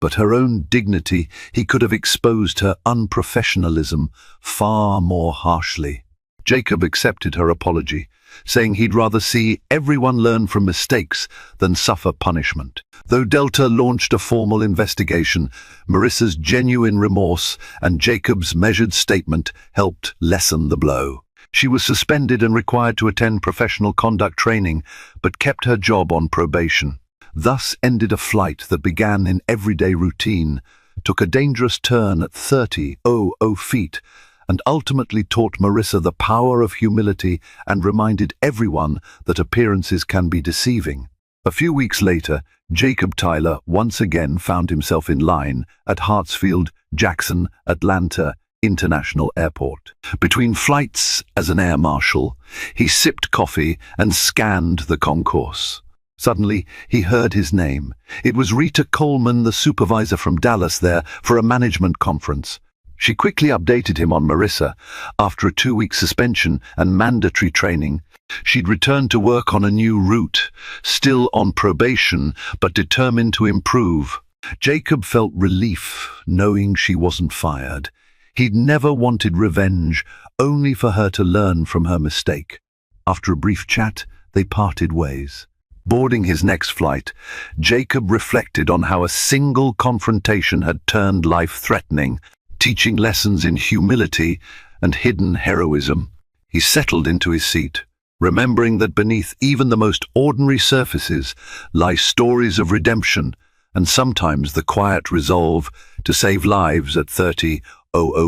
but her own dignity. He could have exposed her unprofessionalism far more harshly. Jacob accepted her apology, saying he'd rather see everyone learn from mistakes than suffer punishment. Though Delta launched a formal investigation, Marissa's genuine remorse and Jacob's measured statement helped lessen the blow. She was suspended and required to attend professional conduct training, but kept her job on probation. Thus ended a flight that began in everyday routine, took a dangerous turn at 30,000 feet, and ultimately taught Marissa the power of humility and reminded everyone that appearances can be deceiving. A few weeks later, Jacob Tyler once again found himself in line at Hartsfield-Jackson Atlanta International Airport. Between flights as an air marshal, he sipped coffee and scanned the concourse. Suddenly, he heard his name. It was Rita Coleman, the supervisor from Dallas, there for a management conference. She quickly updated him on Marissa. After a 2-week suspension and mandatory training, she'd returned to work on a new route, still on probation, but determined to improve. Jacob felt relief, knowing she wasn't fired. He'd never wanted revenge, only for her to learn from her mistake. After a brief chat, they parted ways. Boarding his next flight, Jacob reflected on how a single confrontation had turned life-threatening, teaching lessons in humility and hidden heroism. He settled into his seat, remembering that beneath even the most ordinary surfaces lie stories of redemption and sometimes the quiet resolve to save lives at 30,000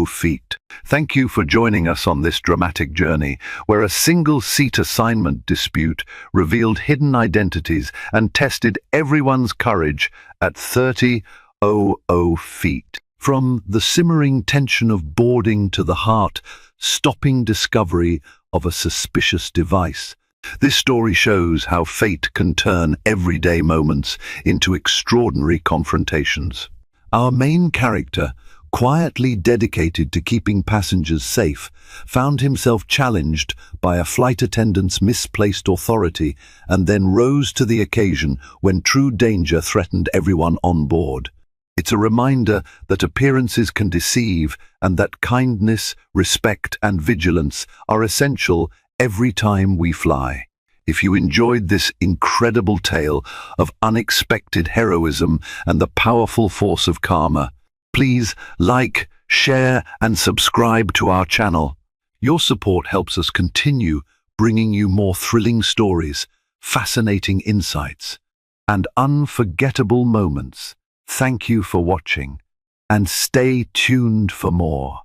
feet. Thank you for joining us on this dramatic journey, where a single-seat assignment dispute revealed hidden identities and tested everyone's courage at 30,000 feet. From the simmering tension of boarding to the heart-stopping discovery of a suspicious device, this story shows how fate can turn everyday moments into extraordinary confrontations. Our main character, quietly dedicated to keeping passengers safe, found himself challenged by a flight attendant's misplaced authority and then rose to the occasion when true danger threatened everyone on board. It's a reminder that appearances can deceive and that kindness, respect, and vigilance are essential every time we fly. If you enjoyed this incredible tale of unexpected heroism and the powerful force of karma, please like, share, and subscribe to our channel. Your support helps us continue bringing you more thrilling stories, fascinating insights, and unforgettable moments. Thank you for watching, and stay tuned for more.